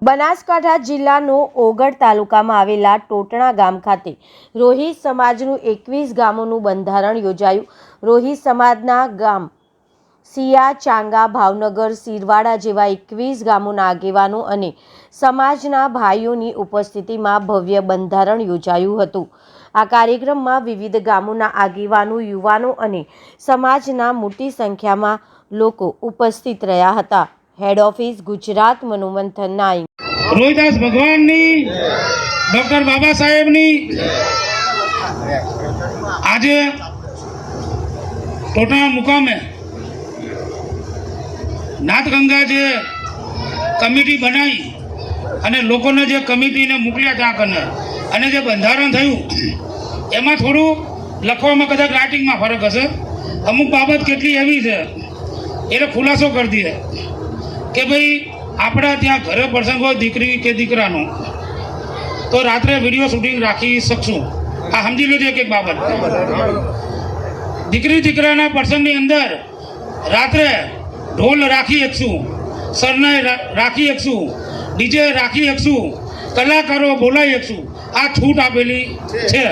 બનાસકાંઠા જિલ્લાનો ઓગળ તાલુકામાં આવેલા ટોટણા ગામ ખાતે રોહી સમાજનું 21 ગામોનું બંધારણ યોજાયું। રોહી સમાજના ગામ સિયા, ચાંગા, ભાવનગર, સિરવાડા જેવા 21 ગામોના આગેવાનો અને સમાજના ભાઈઓની ઉપસ્થિતિમાં ભવ્ય બંધારણ યોજાયું હતું। આ કાર્યક્રમમાં વિવિધ ગામોના આગેવાનો, યુવાનો અને સમાજના મોટી સંખ્યામાં લોકો ઉપસ્થિત રહ્યા હતા। हेड ऑफिस गुजरात मनोमंथन नाइक रोहिदास भगवाननी डॉक्टर बाबा साहेबनी आज टोटना मुकामे नाथगंगा जे कमिटी बनाई अने लोकोने जे कमिटी ने मोकल्या त्या कने अने जे बंधारण थयुं एमां थोडुं लखवामां कदाच राइटिंगमां फरक हशे। अमुक बाबत केटली एवी छे એટલે ખુલાસો કરી દઈએ કે ભાઈ આપણા ત્યાં ઘરે પ્રસંગ હોય દીકરી કે દીકરાનો તો રાત્રે વિડીયો શૂટિંગ રાખી શકશું। આ સમજી લેજો એક બાબત। દીકરી દીકરાના પ્રસંગની અંદર રાત્રે ઢોલ રાખી શકશું, સરનાઈ રાખી શકશું, ડીજે રાખી શકશું, કલાકારો બોલાવી શકશું। આ છૂટ આપેલી છે।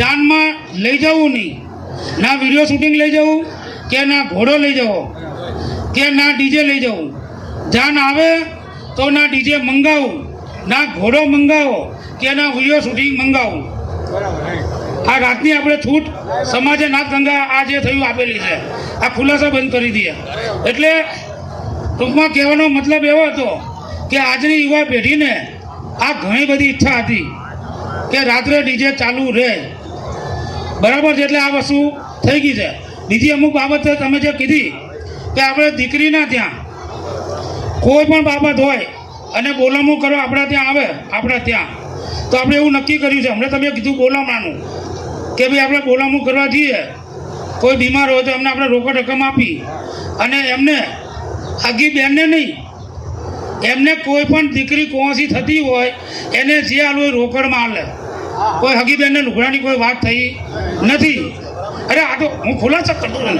જાનમાં લઈ જવું નહીં, ના વિડીયો શૂટિંગ લઈ જવું કે ના ઘોડો લઈ જવો કે ના ડીજે લઈ જવું। જાન આવે તો ના ડીજે મંગાવું, ના ઘોડો મંગાવો કે ના વિડીયો શૂટિંગ મંગાવું। આ રાતની આપણે છૂટ સમાજે નાથગંગા આ જે થયું આપેલી છે, આ ખુલાસા બંધ કરી દઈએ। એટલે ટૂંકમાં કહેવાનો મતલબ એવો હતો કે આજની યુવા પેઢીને આ ઘણી બધી ઈચ્છા હતી કે રાત્રે ડીજે ચાલુ રહે, બરાબર છે। એટલે આ વસ્તુ થઈ ગઈ છે। બીજી અમુક બાબત તમે જે કીધી કે આપણે દીકરીના ત્યાં કોઈ પણ બાબત હોય અને બોલામણું કરવા આપણા ત્યાં આવે, આપણા ત્યાં તો આપણે એવું નક્કી કર્યું છે, હમણાં તમે કીધું બોલામણાનું કે ભાઈ આપણે બોલામણું કરવા જઈએ, કોઈ બીમાર હોય તો એમને આપણે રોકડ રકમ આપી અને એમને આગી બેનને નહીં, એમને કોઈ પણ દીકરી કોવાસી થતી હોય એને જે હાલ હોય રોકડમાં હાલે। કોઈ હગી બેનને લુગડાની કોઈ વાત થઈ નથી। અરે આ તો હું ખુલાસો કરતો ને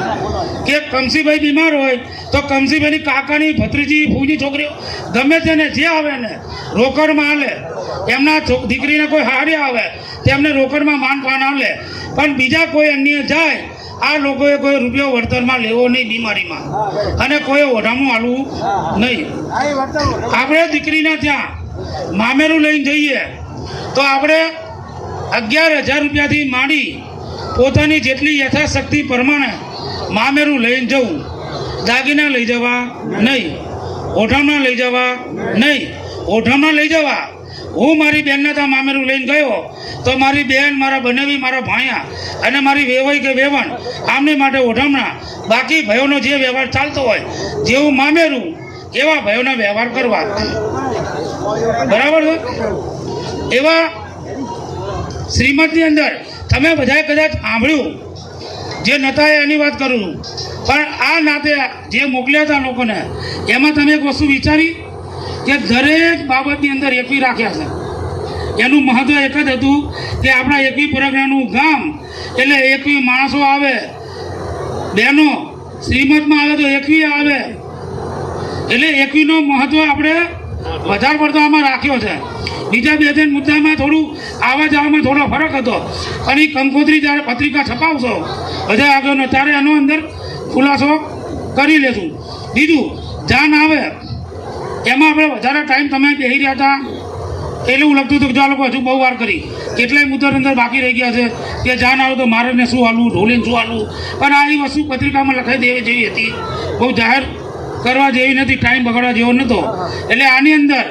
કે કમસીભાઈ બીમાર હોય તો કમસીભાઈની કાકાની ભત્રીજી ફૂજી છોકરીઓ ગમે તેને જે આવે ને રોકડમાં હાલે। એમના દીકરીને કોઈ હારે આવે તેમને રોકડમાં માન પાન હાલે, પણ બીજા કોઈ અન્ય જાય આ લોકોએ કોઈ રૂપિયો વળતરમાં લેવો નહીં બીમારીમાં, અને કોઈ ઓઢામું હાલવું નહીં। આપણે દીકરીના ત્યાં મામેરું લઈને જઈએ તો આપણે 11,000 રૂપિયાથી માંડી પોતાની જેટલી યથાશક્તિ પ્રમાણે મામેરું લઈને જવું। દાગીના લઈ જવા નહીં, ઓઢામણા લઈ જવા નહીં। ઓઢામણા લઈ જવા, હું મારી બેનના ત્યાં મામેરું લઈને ગયો તો મારી બેન, મારા બનેવી, મારા ભાયા અને મારી વેવાઈ કે વેવણ આમની માટે ઓઢામણા। બાકી ભાઈઓનો જે વ્યવહાર ચાલતો હોય, જેવું મામેરું એવા ભાઈઓના વ્યવહાર કરવા, બરાબર છે। એવા શ્રીમદની અંદર તમે બધાએ કદાચ સાંભળ્યું, જે નતા એની વાત કરું છું, પણ આ નાતે જે મોકલ્યા હતા લોકોને એમાં તમે એક વસ્તુ વિચારી કે દરેક બાબતની અંદર એકવી રાખ્યા છે। એનું મહત્ત્વ એક જ હતું કે આપણા એકવી પરગણાનું ગામ એટલે એકવી માણસો આવે, બહેનો શ્રીમદમાં આવે તો એકવી આવે, એટલે એકવીનો મહત્ત્વ આપણે વધારે પડતો આમાં રાખ્યો છે। બીજા બે ત્રણ મુદ્દામાં થોડું આવવા જવામાં થોડો ફરક હતો, અને એ કંકોત્રી જ્યારે પત્રિકા છપાવશો બધા આગળનો ત્યારે એનો અંદર ખુલાસો કરી લેશું। બીજું જાન આવે એમાં આપણે વધારે ટાઈમ તમે બેસી રહ્યા હતા એટલે એવું લગતું હતું કે જો આ લોકો હજુ બહુ વાર કરી, કેટલાય મુદ્દા અંદર બાકી રહી ગયા છે કે જાન આવે તો મારે ને શું હાલવું, ઢોલીને શું હાલવું, પણ આ એ વસ્તુ પત્રિકામાં લખાઈ દેવી જેવી હતી, બહુ જાહેર કરવા જેવી નથી, ટાઈમ બગાડવા જેવો નહોતો। એટલે આની અંદર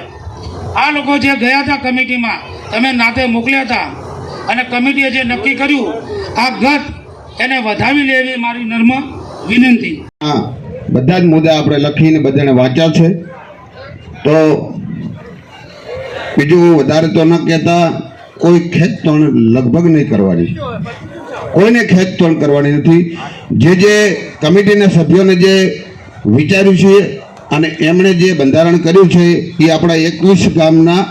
આ લોકો જે ગયા હતા કમિટીમાં, તમે નાતે મોકલ્યા હતા અને કમિટીએ જે નક્કી કર્યું આ ગત એને વધાવી લેવી મારી નર્મ વિનંતી। હા, બધા જ મુદ્દા આપણે લખીને બધાને વાંચ્યા છે, તો બીજું વધારે તો ન કહેતા કોઈ ખેંચતોણ લગભગ નહીં કરવાની, કોઈને ખેંચતોણ કરવાની નથી। જે કમિટીના સભ્યોને જે વિચાર્યું છે અને એમણે જે બંધારણ કર્યું છે એ આપણા 21 ગામના